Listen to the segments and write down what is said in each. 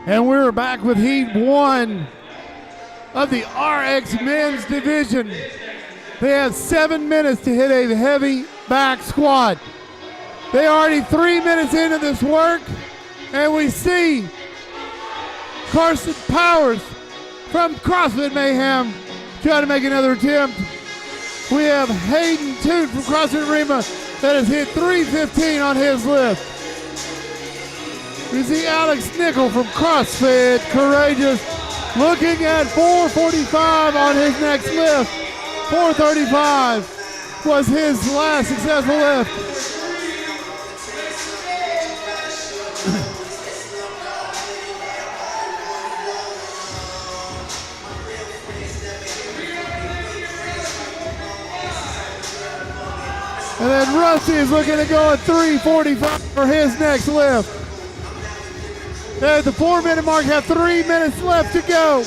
And we're back with Heat 1 of the RX Men's Division. They have 7 minutes to hit a heavy back squat. They are already 3 minutes into this work, and we see Carson Powers from CrossFit Mayhem trying to make another attempt. We have Hayden Toot from CrossFit Rima that has hit 315 on his lift. We see Alex Nickel from CrossFit Courageous looking at 445 on his next lift. 435 was his last successful lift. And then Rusty is looking to go at 345 for his next lift. At the 4 minute mark, have 3 minutes left to go.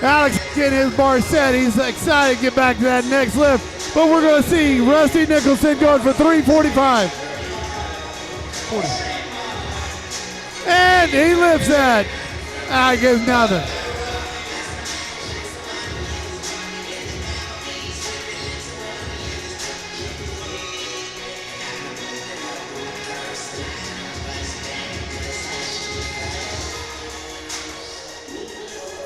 Alex getting his bar set. He's excited to get back to that next lift. But we're going to see Rusty Nicholson going for 345. And he lifts that. I guess nothing.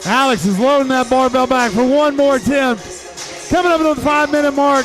Alex is loading that barbell back for one more attempt. Coming up to the 5 minute mark.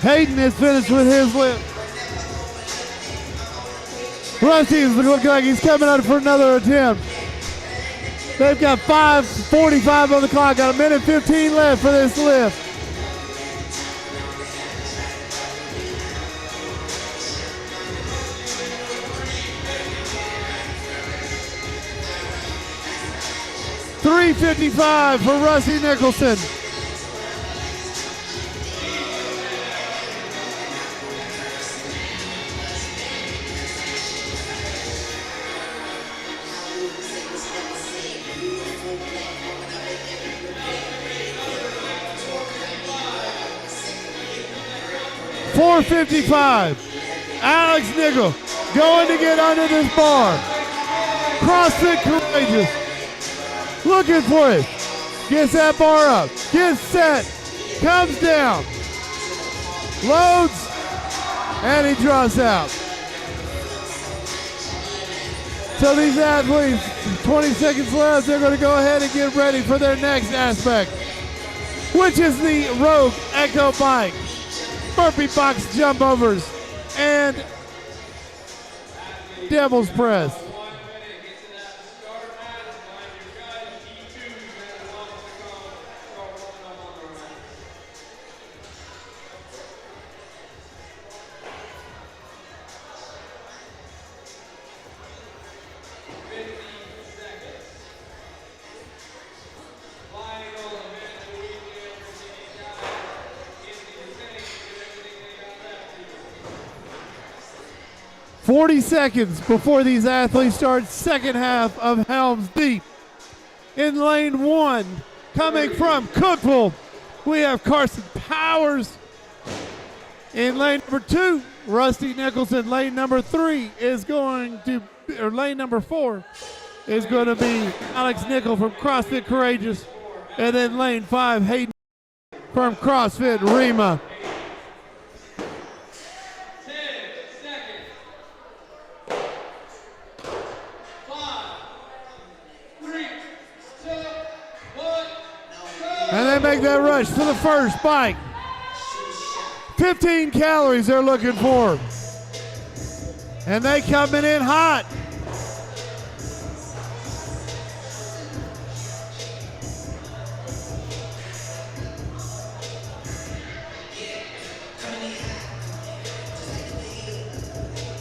Hayden is finished with his lift. Rusty looks like he's coming out for another attempt. They've got 5:45 on the clock. Got a minute 15 left for this lift. $355 for Rusty Nicholson. $455. Alex Nickel going to get under this bar. CrossFit Courageous. Looking for it. Gets that bar up. Gets set. Comes down. Loads. And he draws out. So these athletes, 20 seconds left, they're going to go ahead and get ready for their next aspect, which is the Rogue Echo Bike, burpee box jump overs, and devil's press. "40 seconds before these athletes start second half of Helms Deep." In lane 1, coming from Cookville, we have Carson Powers. In lane number 2, Rusty Nicholson. Lane number 3 is going to, or lane number 4 is going to be Alex Nickel from CrossFit Courageous. And then lane 5, Hayden from CrossFit Rima. And they make that rush to the first bike. 15 calories they're looking for. And they coming in hot.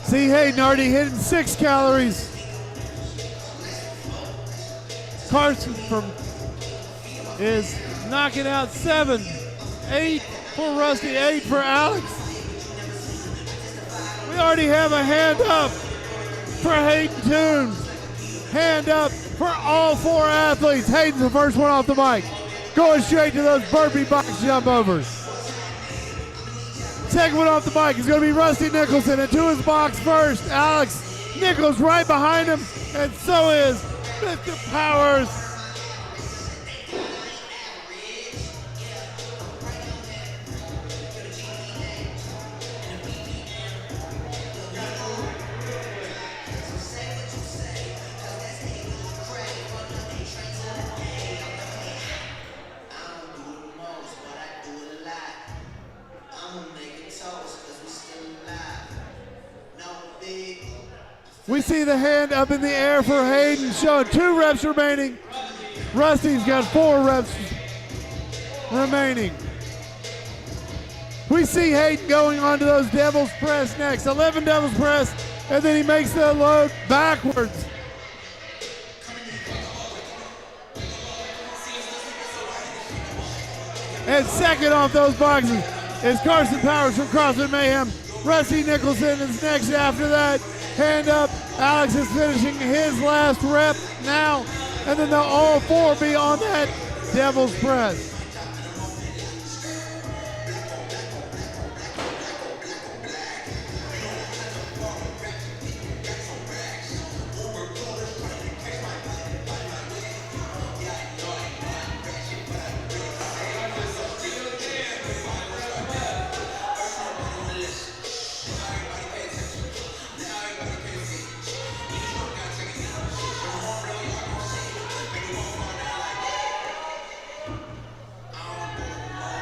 See Hayden already hitting 6 calories. Carson is knocking out 7. 8 for Rusty, 8 for Alex. We already have a hand up for Hayden Toombs. Hand up for all 4 athletes. Hayden's the first one off the mic. Going straight to those burpee box jump overs. Second one off the mic is going to be Rusty Nicholson, and to his box first, Alex Nichols right behind him, and so is Mr. Powers. We see the hand up in the air for Hayden, showing 2 reps remaining. Rusty's got 4 reps remaining. We see Hayden going onto those devil's press next. 11 devil's press, and then he makes the load backwards. And second off those boxes is Carson Powers from CrossFit Mayhem. Rusty Nicholson is next after that. Hand up, Alex is finishing his last rep now, and then they'll all 4 be on that devil's press.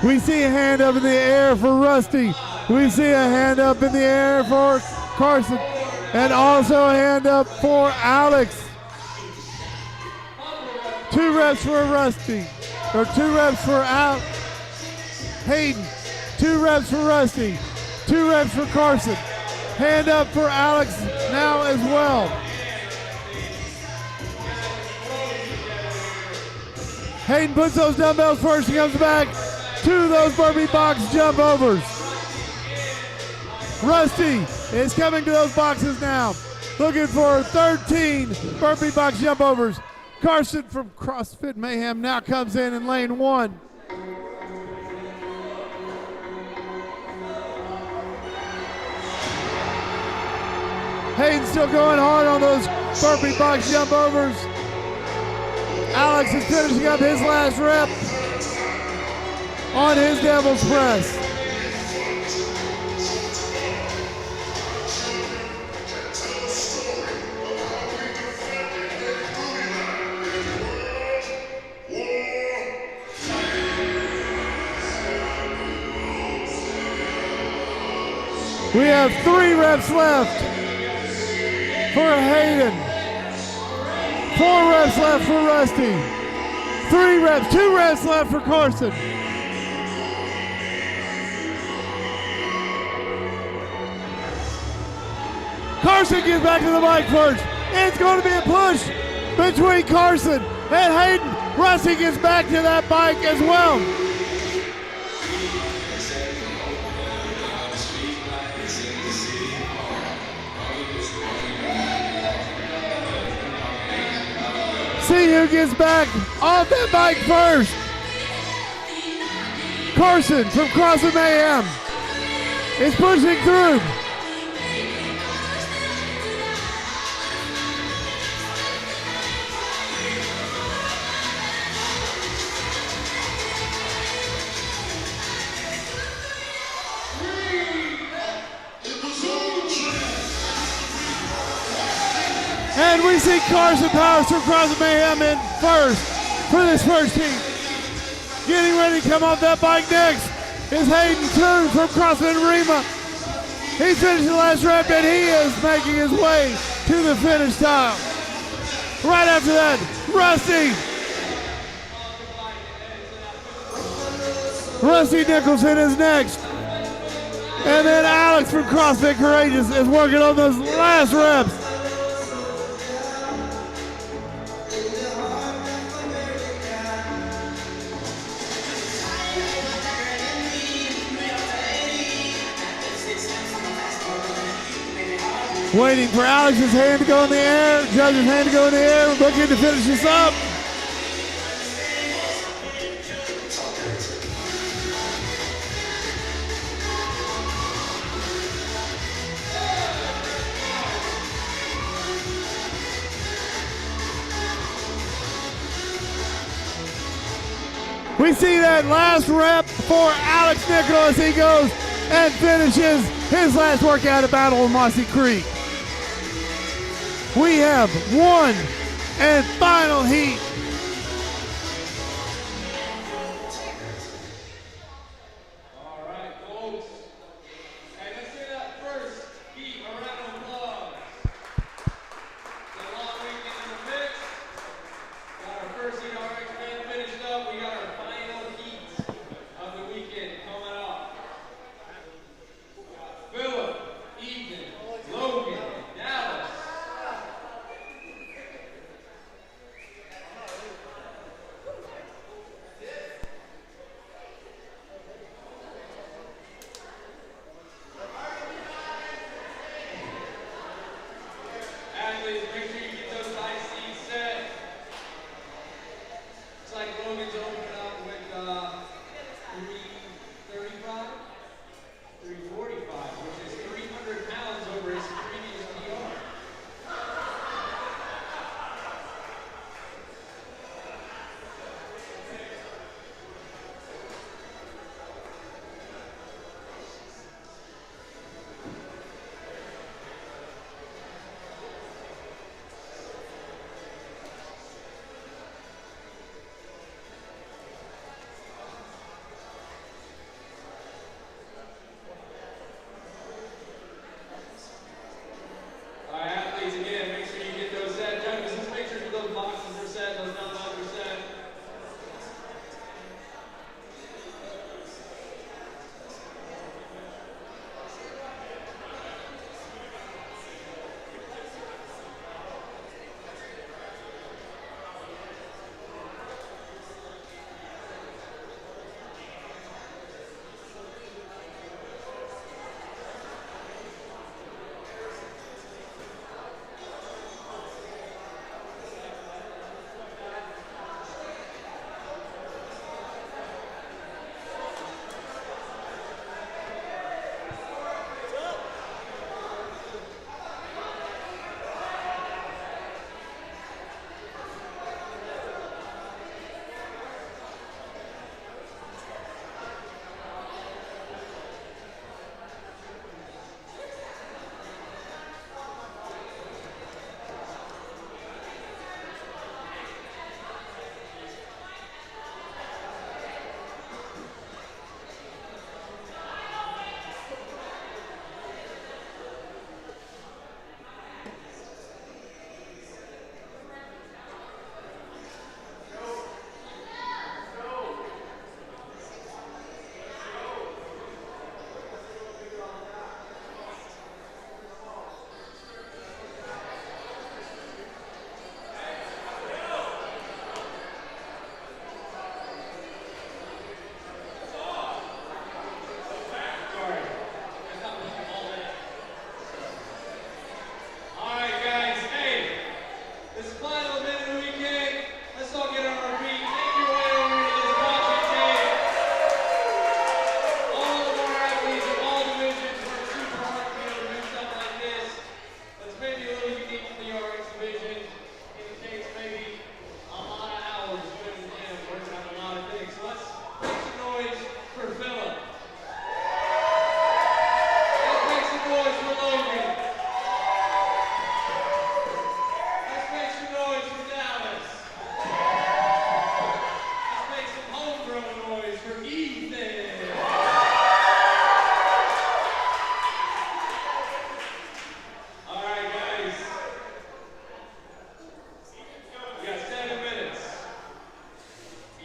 We see a hand up in the air for Rusty. We see a hand up in the air for Carson. And also a hand up for Alex. 2 reps for Rusty. Or 2 reps for Hayden. 2 reps for Rusty. 2 reps for Carson. Hand up for Alex now as well. Hayden puts those dumbbells first. He comes back to those burpee box jump overs. Rusty is coming to those boxes now, looking for 13 burpee box jump overs. Carson from CrossFit Mayhem now comes in lane 1. Hayden still going hard on those burpee box jump overs. Alex is finishing up his last rep on his devil's press. We have 3 reps left for Hayden. 4 reps left for Rusty. 3 reps, 2 reps left for Carson. Carson gets back to the mic first. It's going to be a push between Carson and Hayden. Rusty gets back to that mic as well. See who gets back off that mic first. Carson from CrossFit Mayhem is pushing through. And we see Carson Powers from CrossFit Mayhem in first for this first team. Getting ready to come off that bike next is Hayden Toon from CrossFit Rema. He's finished the last rep and he is making his way to the finish time. Right after that, Rusty Nicholson is next. And then Alex from CrossFit Courageous is working on those last reps. Waiting for Alex's hand to go in the air, judge's hand to go in the air, looking to finish this up. We see that last rep for Alex Nickel as he goes and finishes his last workout at Battle of Mossy Creek. We have one and final heat. All right, folks. Hey, let's give that first heat a round of applause. It's a long weekend in the mix. Got our first heat RX man finished up. We got our final heat of the weekend coming up. Philip, Ethan, Logan, Dallas.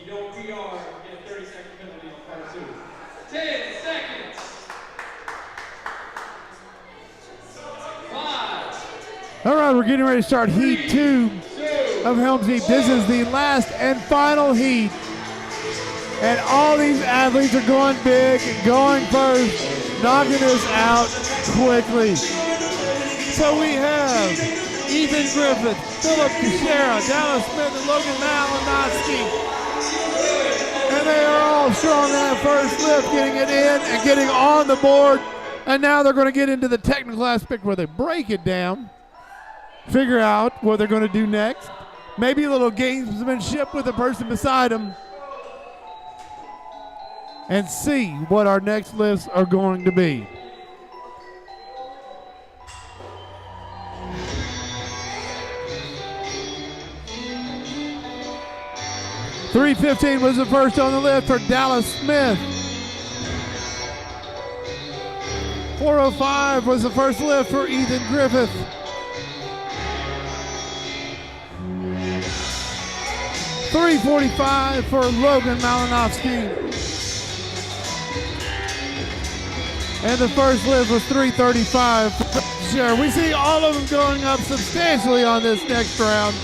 don't PR, get a 30-second penalty on part 2. 10 seconds. 5. All right, we're getting ready to start heat 2 of Helms Heat. This is the last and final heat. And all these athletes are going big, going first, knocking this out quickly. So we have Ethan Griffith, Philip Teixeira, Dallas Smith, and Logan Malinowski. And they are all strong in that first lift, getting it in and getting on the board. And now they're going to get into the technical aspect where they break it down, figure out what they're going to do next. Maybe a little gamesmanship with the person beside them. And see what our next lifts are going to be. $3:15 was the first on the lift for Dallas Smith. 4:05 was the first lift for Ethan Griffith. 3:45 for Logan Malinowski. And the first lift was 3:35. Sure, we see all of them going up substantially on this next round.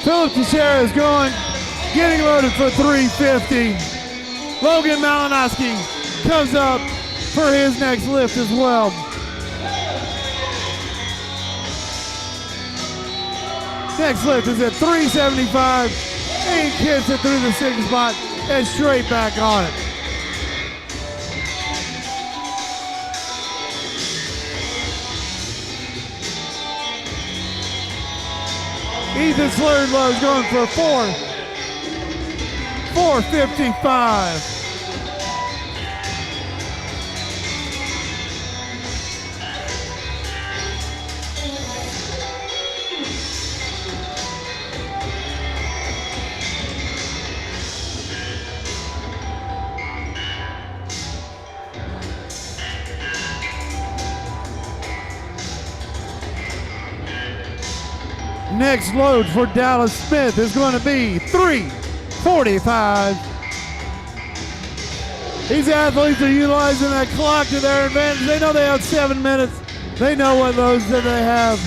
Philip Teixeira is going, getting loaded for 350. Logan Malinowski comes up for his next lift as well. Next lift is at 375. He kicks it through the 6 spot and straight back on it. Ethan Slurred Low is going for 455. Next load for Dallas Smith is going to be 345. These athletes are utilizing that clock to their advantage. They know they have 7 minutes. They know what loads that they have.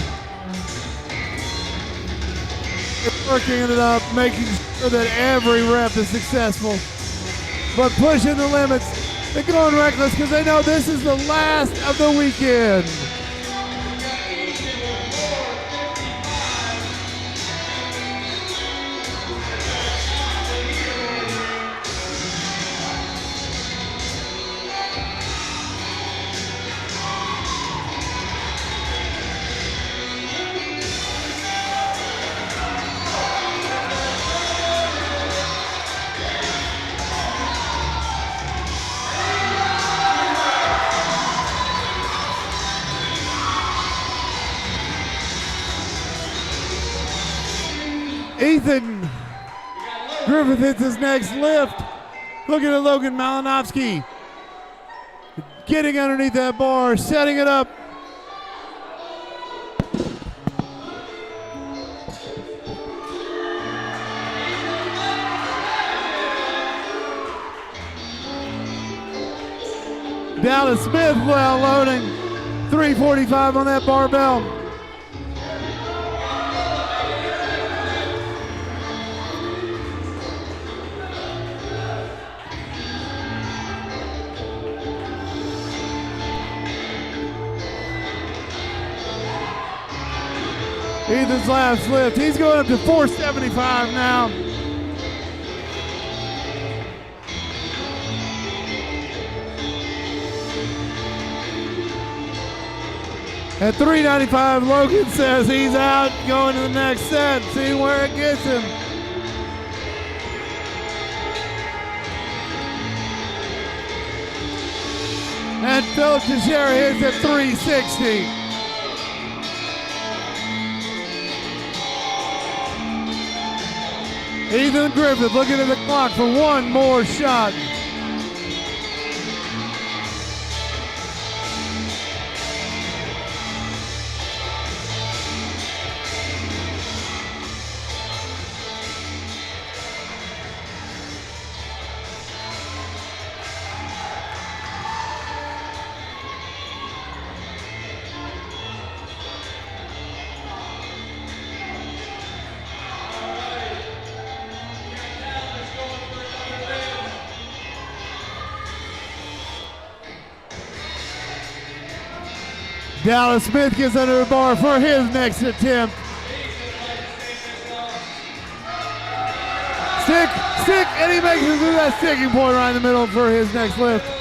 They're working it up, making sure that every rep is successful. But pushing the limits. They're going reckless because they know this is the last of the weekend. Ethan Griffith hits his next lift. Look at Logan Malinowski getting underneath that bar, setting it up. Dallas Smith well loading. 345 on that barbell. Ethan's last lift. He's going up to 475 now. At 395, Logan says he's out, going to the next set, see where it gets him. And Philip Teixeira hits at 360. Ethan Griffith looking at the clock for one more shot. Dallas Smith gets under the bar for his next attempt. Stick, and he makes it through that sticking point right in the middle for his next lift.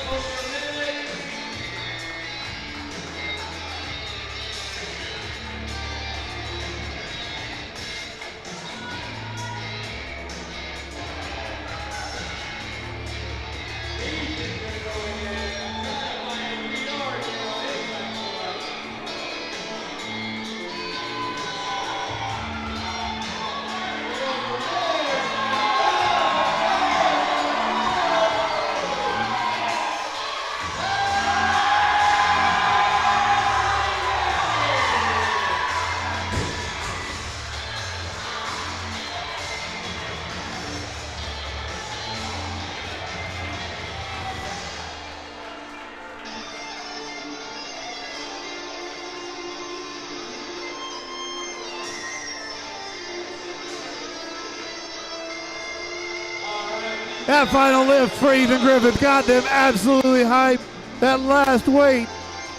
That final lift for Ethan Griffith got them absolutely hyped. That last weight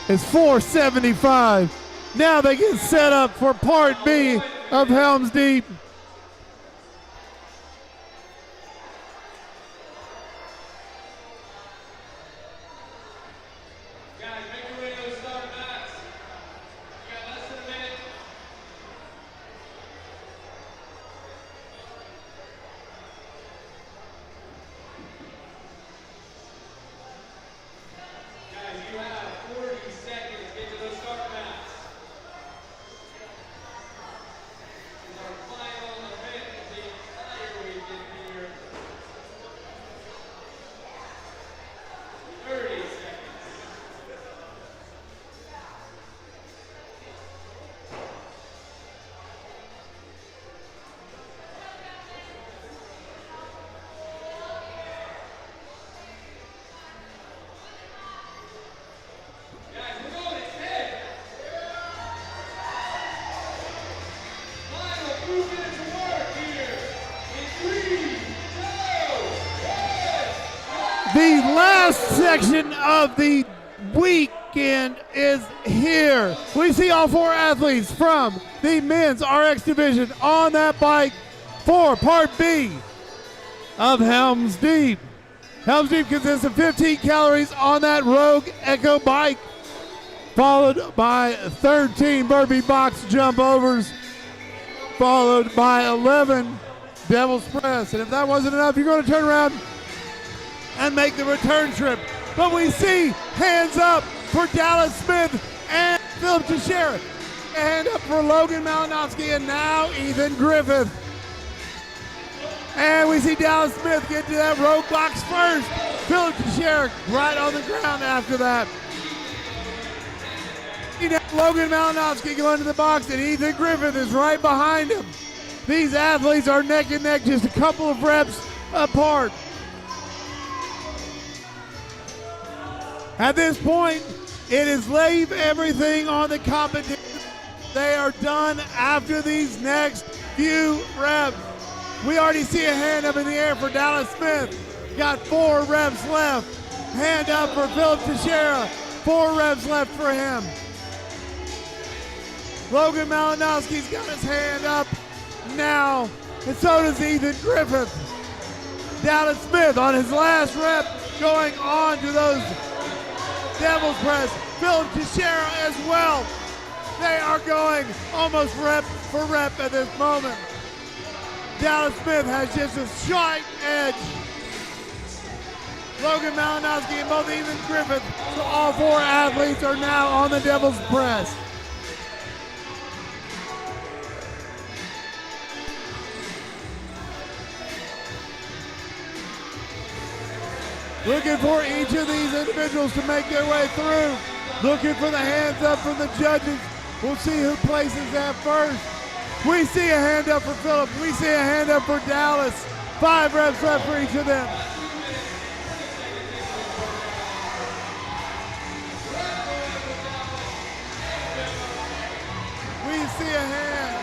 is 475. Now they get set up for part B of Helms Deep. The last section of the weekend is here. We see all four athletes from the men's RX division on that bike for part B of Helms Deep. Helms Deep consists of 15 calories on that Rogue Echo bike, followed by 13 burpee box jump overs, followed by 11 devil's press. And if that wasn't enough, you're going to turn around and make the return trip. But we see hands up for Dallas Smith and Philip Teixeira. Hand up for Logan Malinowski and now Ethan Griffith. And we see Dallas Smith get to that rogue box first. Philip Teixeira right on the ground after that. Logan Malinowski going to the box and Ethan Griffith is right behind him. These athletes are neck and neck, just a couple of reps apart. At this point, it is leave everything on the competition. They are done after these next few reps. We already see a hand up in the air for Dallas Smith. Got 4 reps left. Hand up for Philip Teixeira. 4 reps left for him. Logan Malinowski's got his hand up now, and so does Ethan Griffith. Dallas Smith on his last rep going on to those devil's press. Philip Teixeira as well. They are going almost rep for rep at this moment. Dallas Smith has just a slight edge. Logan Malinowski and both Ethan Griffith. So all 4 athletes are now on the Devil's Press. Looking for each of these individuals to make their way through. Looking for the hands up from the judges. We'll see who places that first. We see a hand up for Phillip. We see a hand up for Dallas. 5 reps left for each of them. We see a hand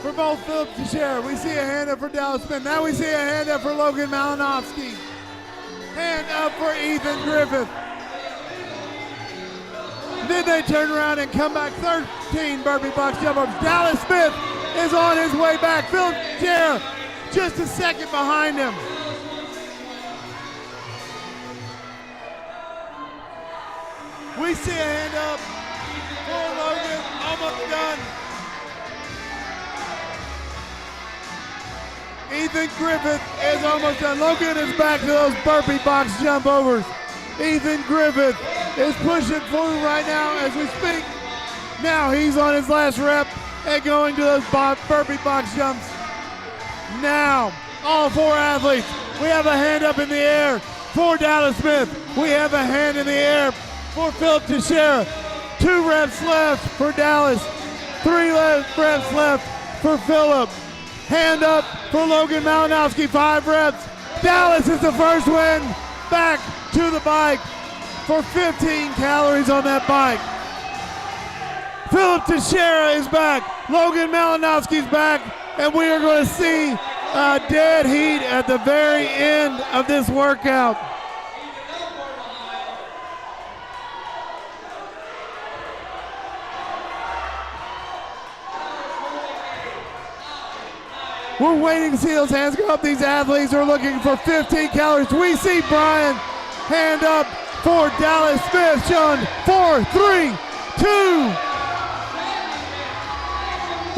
for both Phillip Teixeira. We see a hand up for Dallas Smith. Now we see a hand up for Logan Malinowski. Hand up for Ethan Griffith. Then they turn around and come back 13 burpee box jump ups. Dallas Smith is on his way back. Phillip Teixeira just a second behind him. We see a hand up for Logan, almost done. Ethan Griffith is almost done. Logan is back to those burpee box jump overs. Ethan Griffith is pushing through right now as we speak. Now he's on his last rep and going to those burpee box jumps. Now, all 4 athletes, we have a hand up in the air for Dallas Smith. We have a hand in the air for Phillip Teixeira. 2 reps left for Dallas. 3 reps left for Phillip. Hand up for Logan Malinowski, 5 reps. Dallas is the first win back to the bike for 15 calories on that bike. Phillip Teixeira is back. Logan Malinowski's back. And we are going to see a dead heat at the very end of this workout. We're waiting to see those hands go up. These athletes are looking for 15 calories. We see Brian hand up for Dallas Smith, showing 4, 3, 2,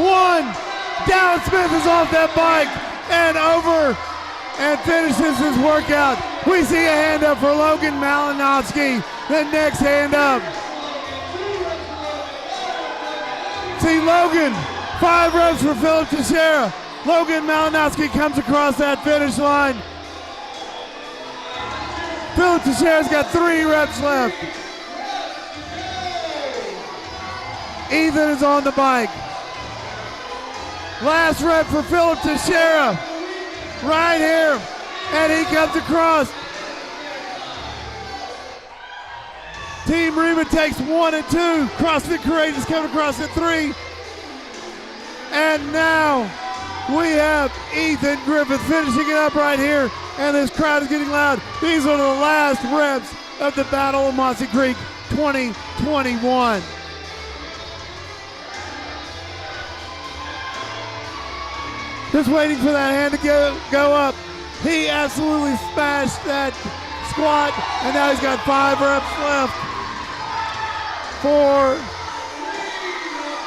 1. Dallas Smith is off that bike and over and finishes his workout. We see a hand up for Logan Malinowski. The next hand up. See Logan, 5 reps for Phillip Teixeira. Logan Malinowski comes across that finish line. Phillip Teixeira's got 3 reps left. Ethan is on the bike. Last rep for Phillip Teixeira. Right here. And he comes across. Team Reba takes 1 and 2. CrossFit Courageous coming across at 3. And now we have Ethan Griffith finishing it up right here, and this crowd is getting loud. These are the last reps of the Battle of Mossy Creek 2021. Just waiting for that hand to go up. He absolutely smashed that squat, and now he's got 5 reps left for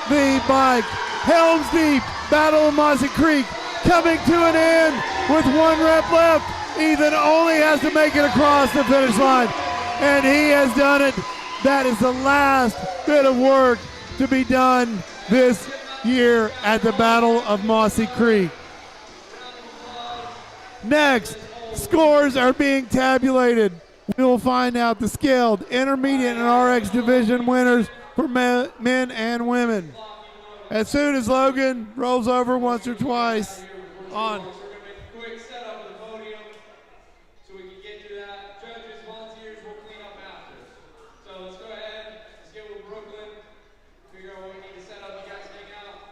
the bike. Helms Deep, Battle of Mossy Creek, coming to an end with 1 rep left. Ethan only has to make it across the finish line, and he has done it. That is the last bit of work to be done this year at the Battle of Mossy Creek. Next, scores are being tabulated. We will find out the scaled intermediate and RX division winners for men and women. As soon as Logan rolls over once or twice on. We're going to make a quick setup of the podium so we can get to that. Judges, volunteers, we'll clean up after. So let's go ahead, let's get with Brooklyn, figure out what we need to set up. You guys hang out.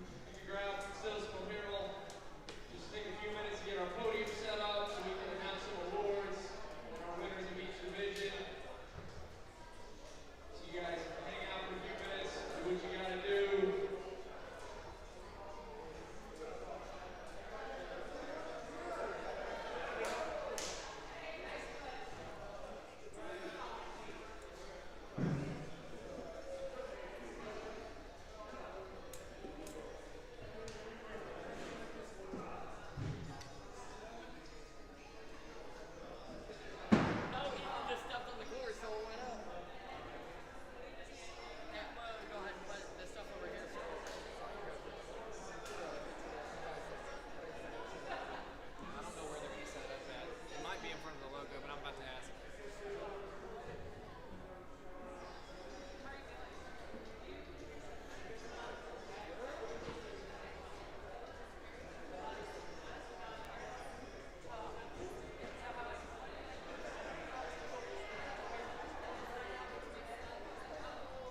You can grab stills from Harold. Just take a few minutes to get our podium set up so we can announce some awards and our winners of each division. So you guys hang out for a few minutes, do what you got to do.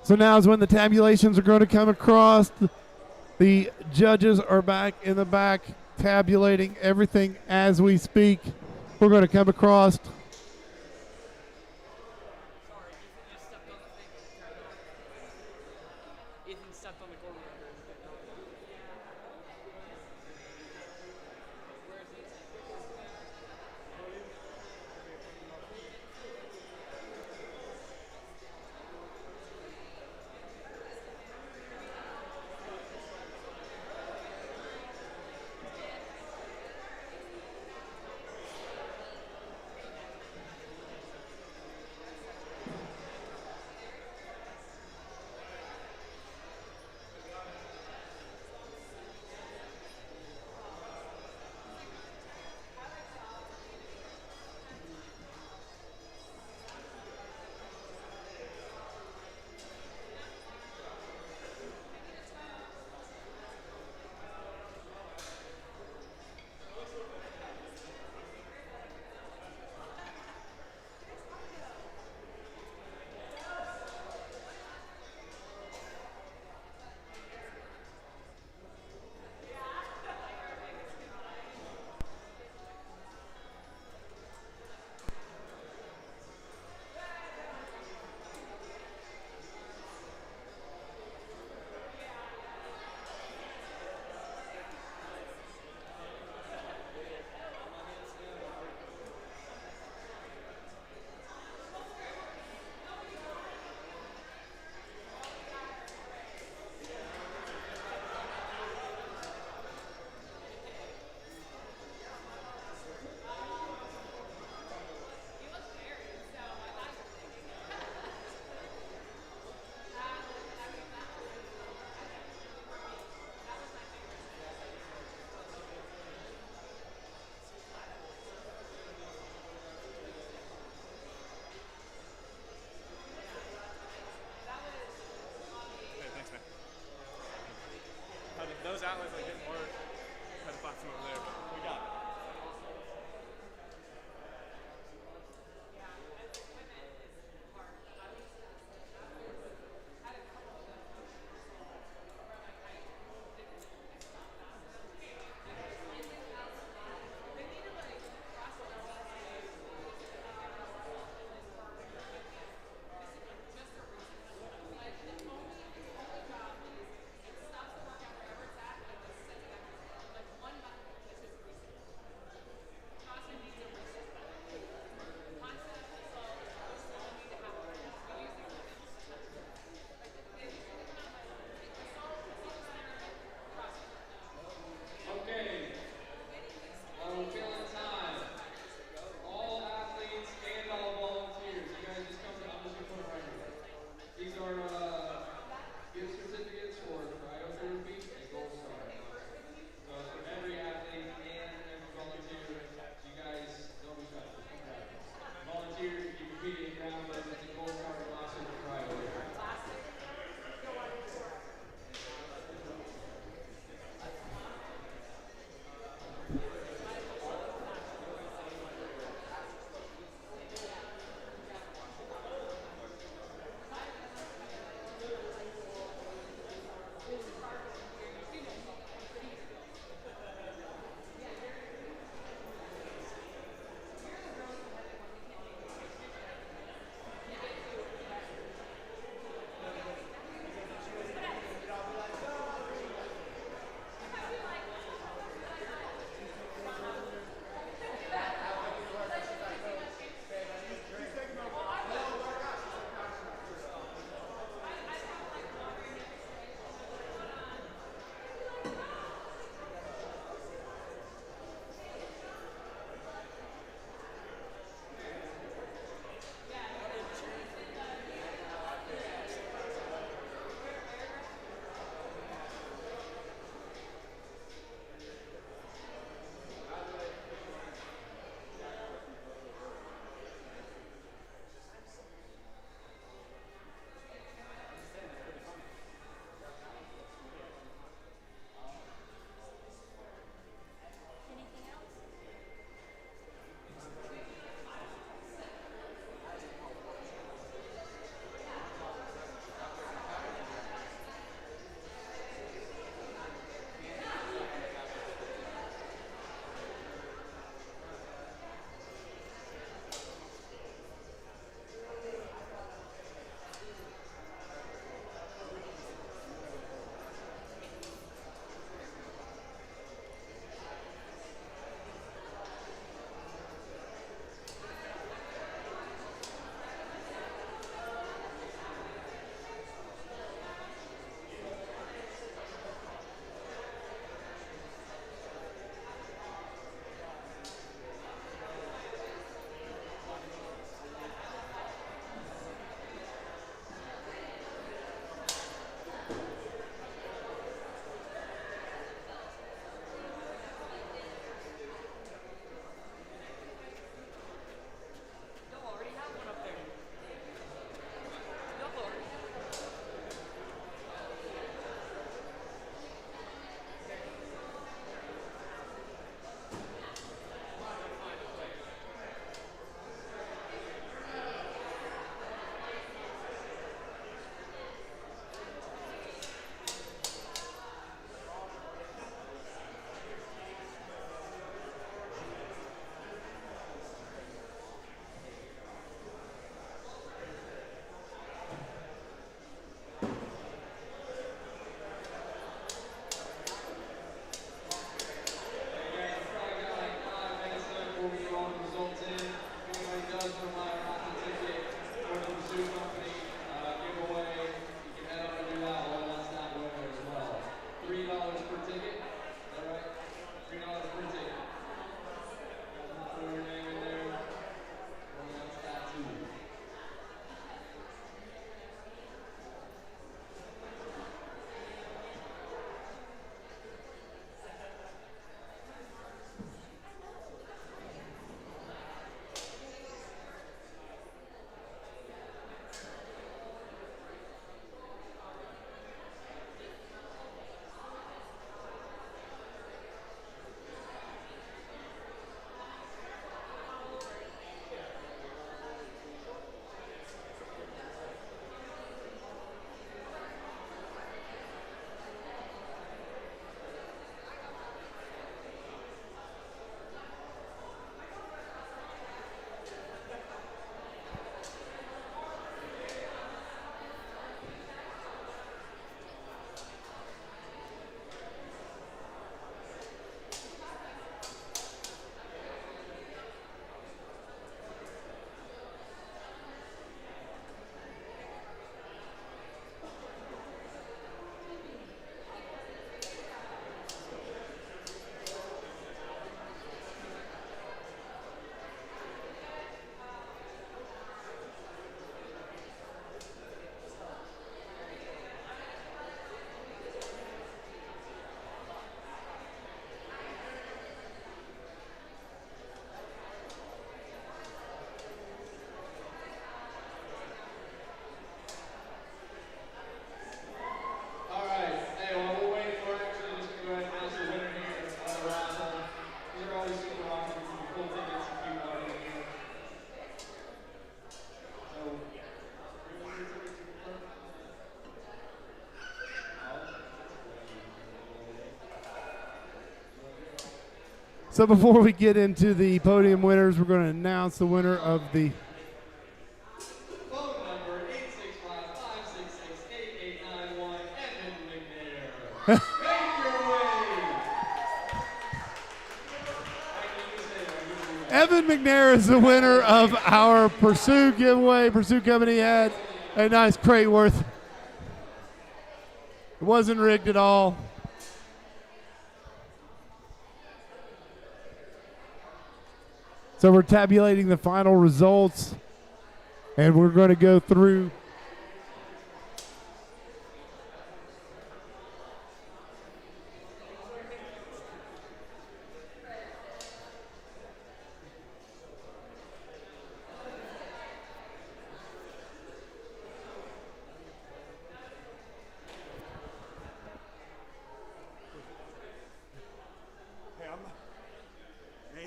So now is when the tabulations are going to come across. The judges are back in the back tabulating everything as we speak. We're going to come across. So before we get into the podium winners, we're going to announce the winner of the Phone number 865-566-8891, Evan McNair. Make your way. Evan McNair is the winner of our Pursue giveaway. Pursue Company had a nice crate worth. It wasn't rigged at all. So we're tabulating the final results, and we're going to go through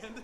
And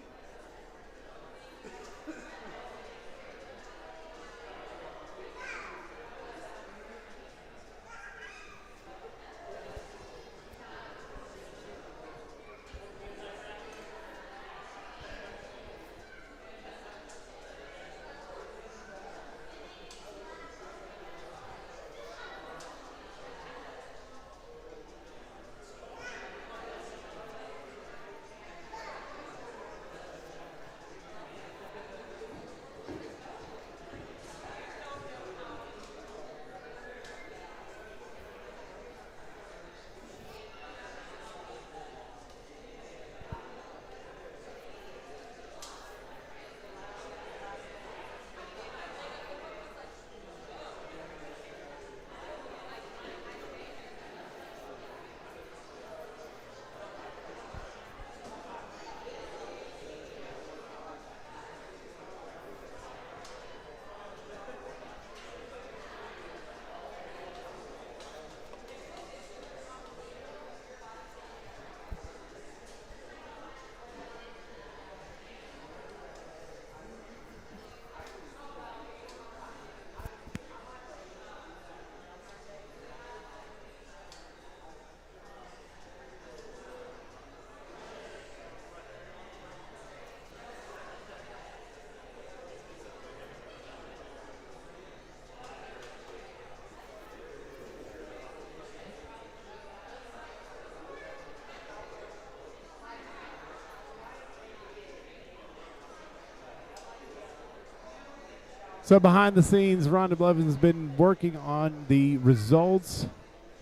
So behind the scenes, Rhonda Blevins has been working on the results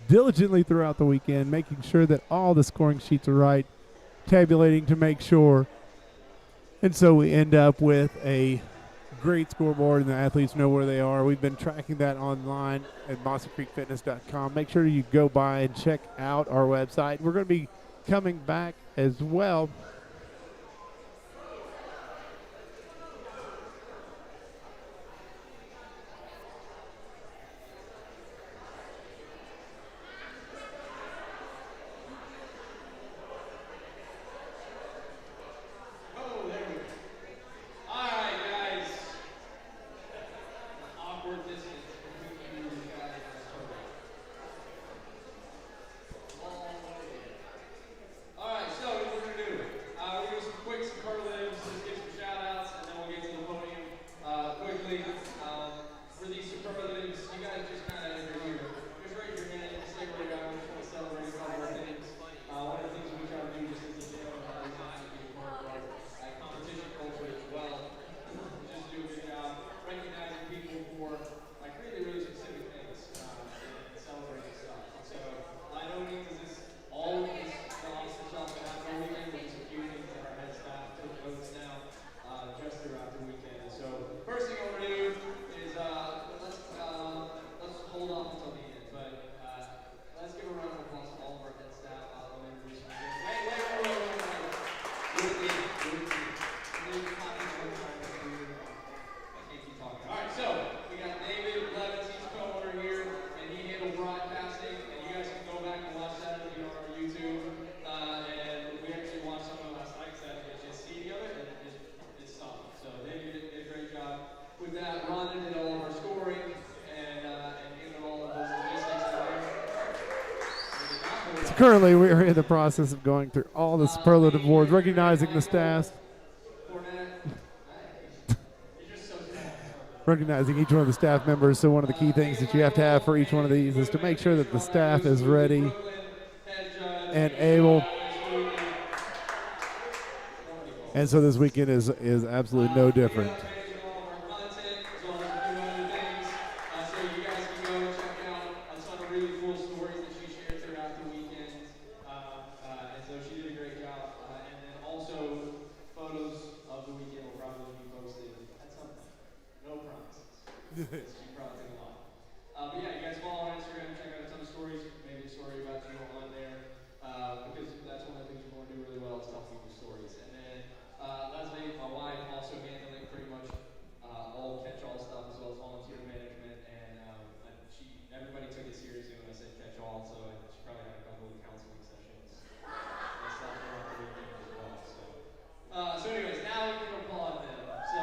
diligently throughout the weekend, making sure that all the scoring sheets are right, tabulating to make sure. And so we end up with a great scoreboard, and the athletes know where they are. We've been tracking that online at mossacreekfitness.com. Make sure you go by and check out our website. We're going to be coming back as well. Currently, we are in the process of going through all the superlative awards, recognizing the staff, recognizing each one of the staff members. So one of the key things that you have to have for each one of these is to make sure that the staff is ready and able. And so this weekend is absolutely no different. She probably a lot. But yeah, you guys follow on Instagram, check out a ton of stories, maybe a story about you on there, because that's one of the things we want to do really well is tell people stories. And then Leslie, my wife, also handling pretty much all catch-all stuff as well as volunteer management. And everybody took it seriously when I said catch-all, so she probably had a couple of counseling sessions and stuff throughout the weekend as well. So anyways, now we can applaud them. So.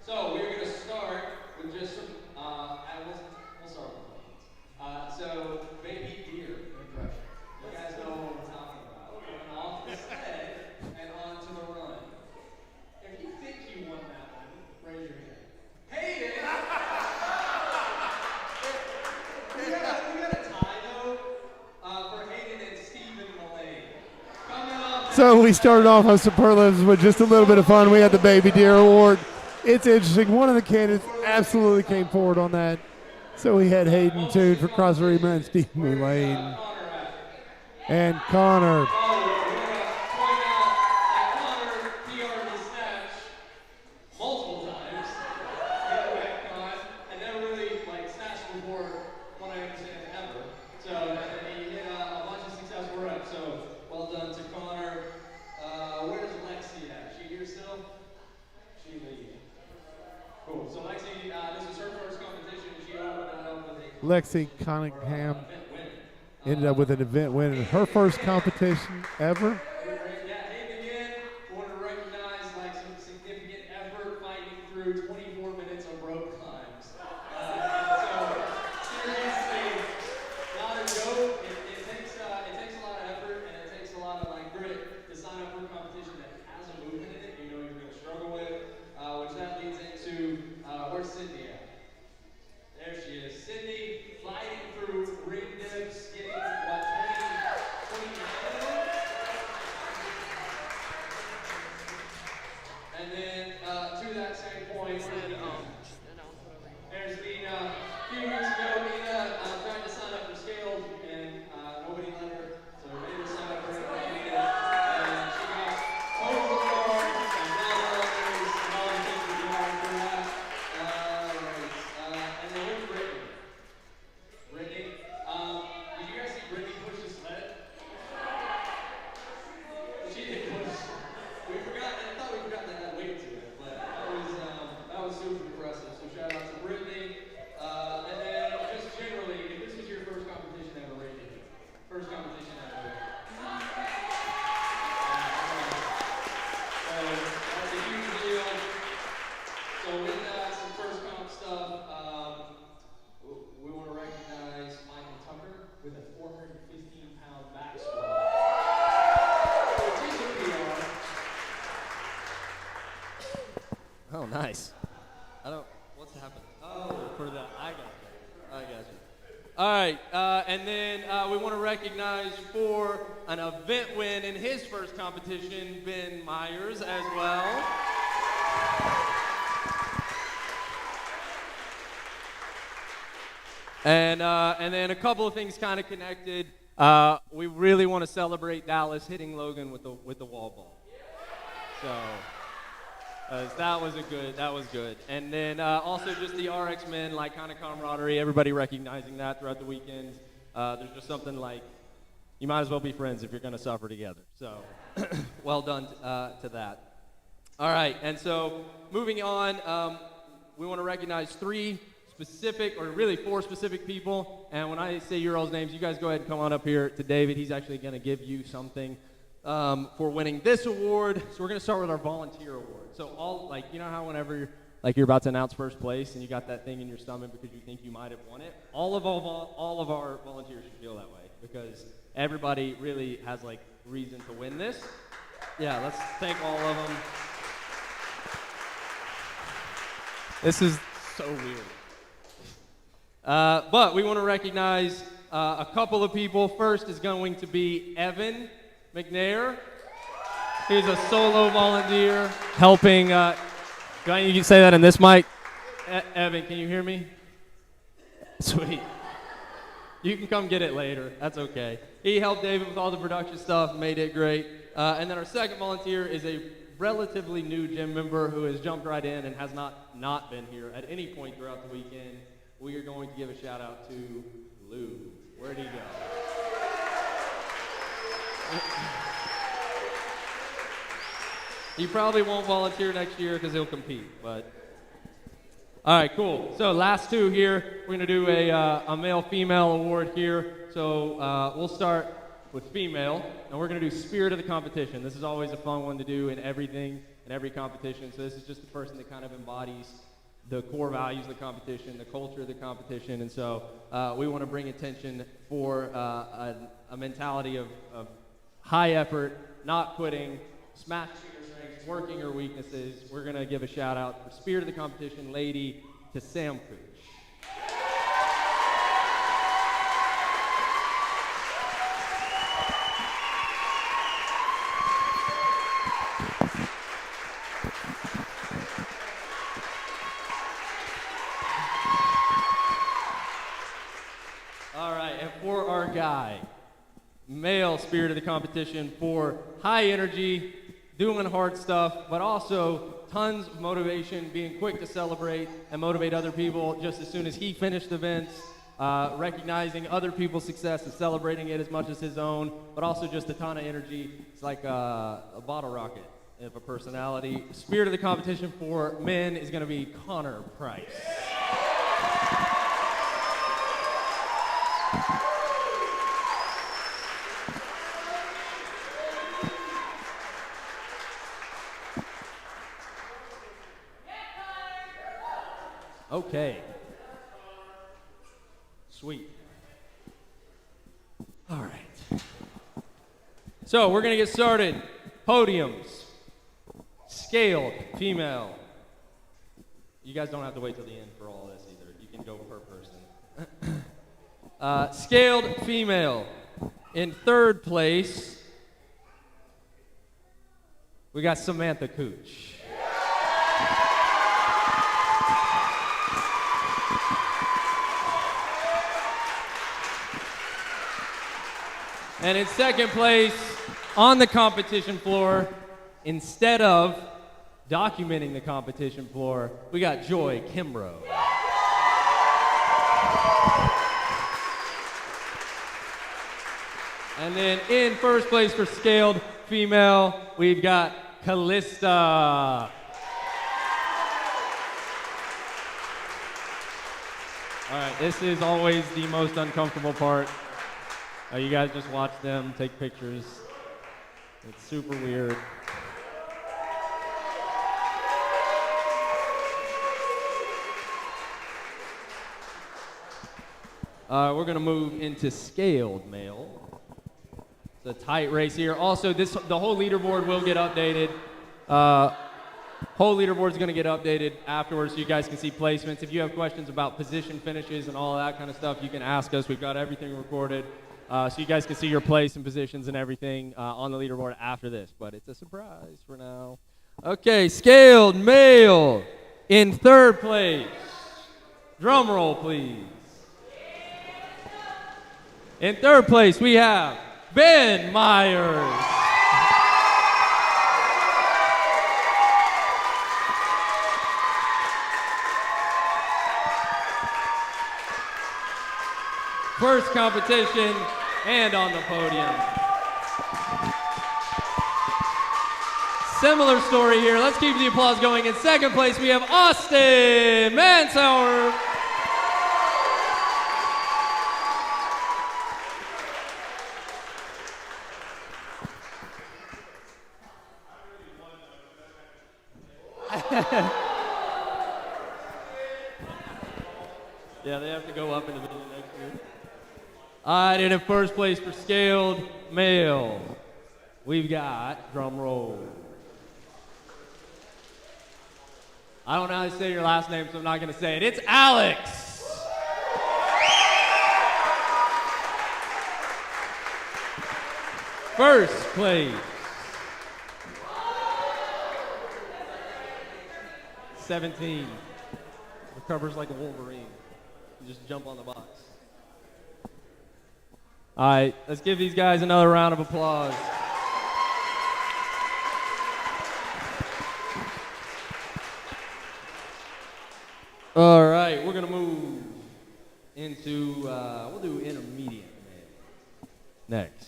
So we're going to start with just some, we'll start with questions. So, baby deer impression. You guys know what we're talking about. Going off the sled and onto the run. If you think you won that one, raise your hand. Hayden! we got a tie, though, for Hayden and Stephen Mullane. Coming up. So we started off on superlatives with just a little bit of fun. We had the Baby Deer Award. It's interesting. One of the candidates absolutely came forward on that. So we had Hayden Toon for Cross Rima and Steve Mullane. And Connor. Multiple times. And never really snatched before, what I understand, ever. So he hit a bunch of success for him. So well done to Connor. Where's Lexi at? She here still? She leaves. Cool. So Lexi, this is her first competition. She opened up with a Lexi Cunningham ended up with an event win in her first competition ever. Yeah, Hayden again. Want to recognize some significant effort fighting through 24 minutes of rope climbs. So seriously, not a joke. It takes a lot of effort and it takes a lot of grit to sign up for a competition that has a movement in it. You know you're going to struggle with, which that leads into where's Sydney at? There she is. Sydney fighting through ring dips, getting 20 minutes. And then to that same point, there's Nina. A few weeks ago, Nina tried to sign up for scales and nobody let her. So Nina signed up for it. And she got overboard and dollars and all the things that you want for that. And then where's Brittany? Brittany? Did you guys see Brittany push the sled? She did push. I thought we forgot that had weight to it, but that was super impressive. So shout out to Brittany. And then just generally, if this was your first competition ever, raise your hand. First competition ever. So that's a huge deal. So with that, some first comp stuff, we want to recognize Michael Tucker with a 415-pound back squat. Which is a PR. Oh, nice. What's happening? Oh, for the, I got you. All right, and then we want to recognize for an event win in his first competition, Ben Myers as well. And then a couple of things kind of connected. We really want to celebrate Dallas hitting Logan with the wall ball. So. That was good. And then also just the RX men, kind of camaraderie, everybody recognizing that throughout the weekend. There's just something you might as well be friends if you're going to suffer together. So well done to that. All right, and so moving on, we want to recognize four specific people. And when I say your all's names, you guys go ahead and come on up here to David. He's actually going to give you something. for winning this award. So we're going to start with our volunteer award. So all, like, you know how whenever like you're about to announce first place and you got that thing in your stomach because you think you might have won it? All of our volunteers should feel that way because everybody really has like reason to win this. Yeah, let's thank all of them. This is so weird. But we want to recognize a couple of people. First is going to be Evan McNair. He's a solo volunteer helping. You can say that in this mic. Evan, can you hear me? Sweet. You can come get it later. That's okay. He helped David with all the production stuff, made it great. And then our second volunteer is a relatively new gym member who has jumped right in and has not been here at any point throughout the weekend. We are going to give a shout out to Lou. Where'd he go? He probably won't volunteer next year because he'll compete, but. All right, cool. So last two here, we're gonna do a male-female award here. So we'll start with female, and we're gonna do spirit of the competition. This is always a fun one to do in everything, in every competition. So this is just the person that kind of embodies the core values of the competition, the culture of the competition, and so we want to bring attention for a mentality of high effort, not quitting, smashing your strengths, working your weaknesses. We're going to give a shout out for spirit of the competition lady to Sam Cooch. For our guy, male spirit of the competition for high energy, doing hard stuff, but also tons of motivation, being quick to celebrate and motivate other people just as soon as he finished events, recognizing other people's success and celebrating it as much as his own, but also just a ton of energy. It's like a bottle rocket of a personality. Spirit of the competition for men is going to be Connor Price. Okay. Sweet. All right. So we're going to get started. Podiums. Scaled female. You guys don't have to wait till the end for all this either. You can go per person. Scaled female. In third place, we got Samantha Cooch. And in second place, on the competition floor, instead of documenting the competition floor, we got Joy Kimbrough. And then in first place for scaled female, we've got Callista. All right, this is always the most uncomfortable part. You guys just watch them take pictures. It's super weird. We're gonna move into scaled male. It's a tight race here. Also, the whole leaderboard will get updated. Whole leaderboard is going to get updated afterwards so you guys can see placements. If you have questions about position finishes and all of that kind of stuff, you can ask us. We've got everything recorded. So you guys can see your place and positions and everything on the leaderboard after this. But it's a surprise for now. Okay, scaled male in third place. Drum roll, please. In third place, we have Ben Myers. First competition and on the podium. Similar story here. Let's keep the applause going. In second place, we have Austin Mansauer. Yeah, they have to go up in the division next year. All right, and in first place for scaled male, we've got, drum roll. I don't know how to say your last name, so I'm not going to say it. It's Alex. First place. 17. Recovers like a Wolverine. You just jump on the box. All right, let's give these guys another round of applause. All right, we're gonna move into, we'll do intermediate next.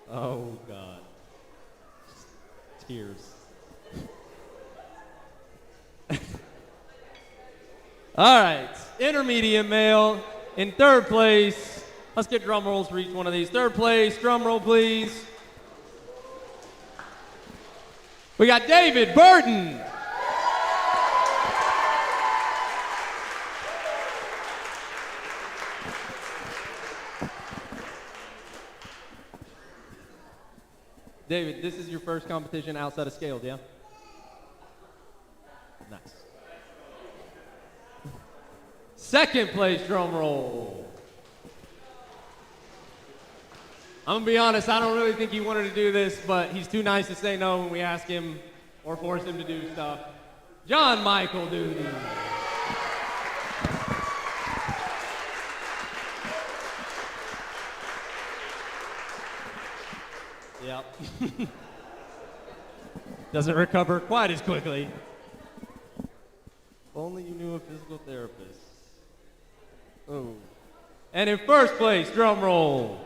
Oh God, tears. All right, intermediate male in third place. Let's get drum rolls for each one of these. Third place, drum roll please. We got David Burton. David, this is your first competition outside of scaled, yeah? Nice. Second place drum roll. I'm gonna be honest, I don't really think he wanted to do this, but he's too nice to say no when we ask him or force him to do stuff. John Michael Duty. Yep. Doesn't recover quite as quickly. If only you knew a physical therapist. Oh. And in first place, drum roll.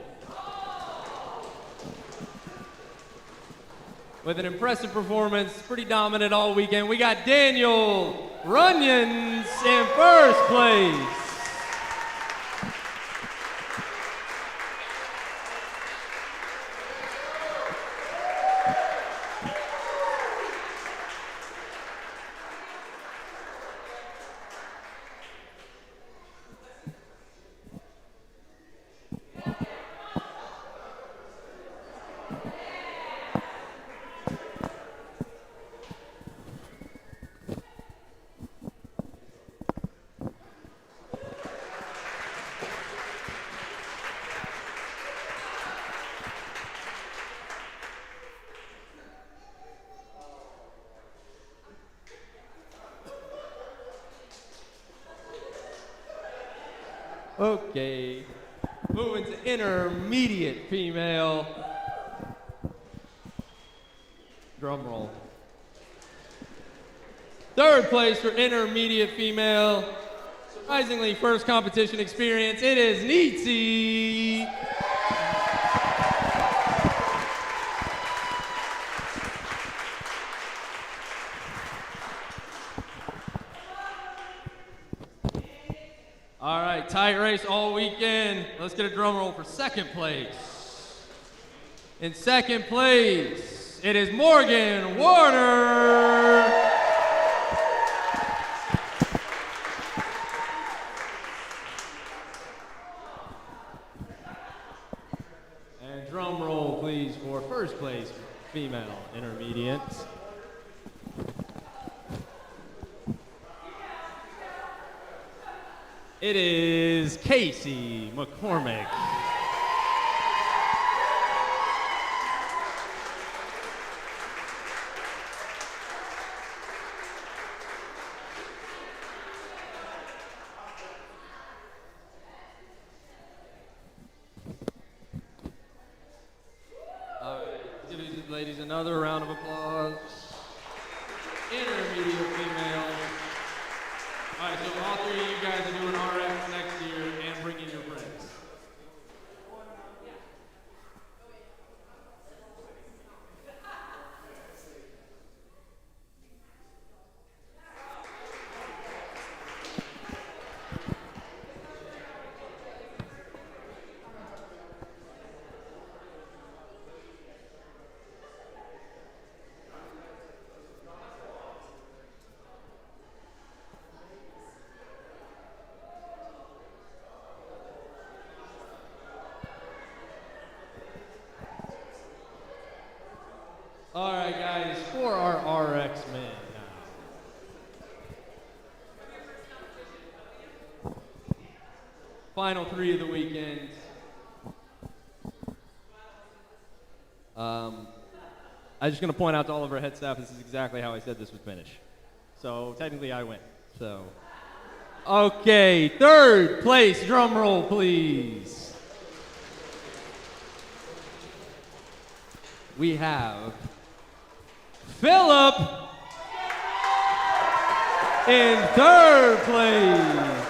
With an impressive performance, pretty dominant all weekend, we got Daniel Runyons in first place. Okay, moving to intermediate female. Drum roll. Third place for intermediate female. Surprisingly, first competition experience. It is Neetsy. All right, tight race all weekend. Let's get a drum roll for second place. In second place, it is Morgan Warner. And drum roll, please, for first place, female intermediate. It is Casey McCormick. All right, give these ladies another round of applause. Intermediate female. All right, so all three of you guys are doing RX next year and bringing your friends. final 3 of the weekend. I'm just going to point out to all of our head staff, this is exactly how I said this would finish. So technically I win. So, okay, 3rd place, drum roll please. We have Philip in 3rd place.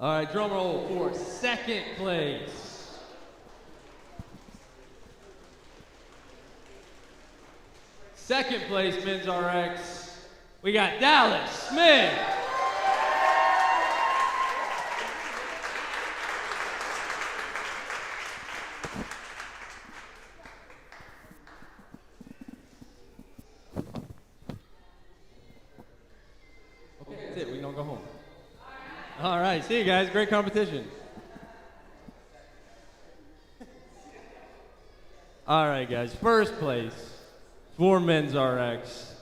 All right, drum roll for 2nd place. Second place, men's RX. We got Dallas Smith. Okay, that's it. We can all go home. All right, see you guys. Great competition. All right, guys. 1st place for men's RX.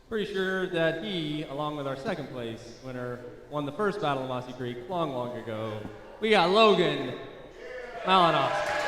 Pretty sure that he, along with our 2nd place winner, won the first battle of Mossy Creek long ago. We got Logan Malinowski.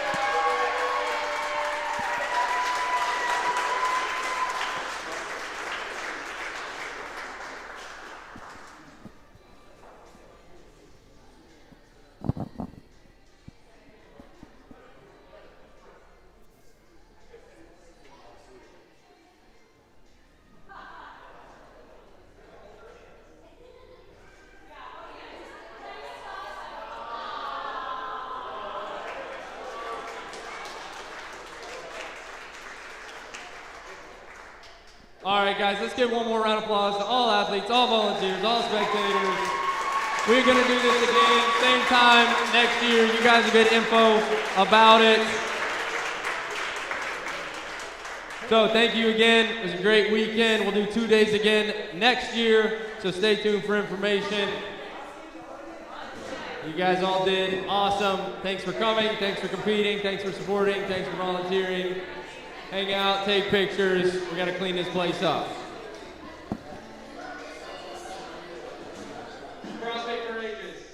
All right, guys, let's give one more round of applause to all athletes, all volunteers, all spectators. We're going to do this again, same time next year. You guys will get info about it. So thank you again. It was a great weekend. We'll do 2 days again next year, so stay tuned for information. You guys all did awesome. Thanks for coming. Thanks for competing. Thanks for supporting. Thanks for volunteering. Hang out, take pictures. We gotta clean this place up. CrossFit Courageous.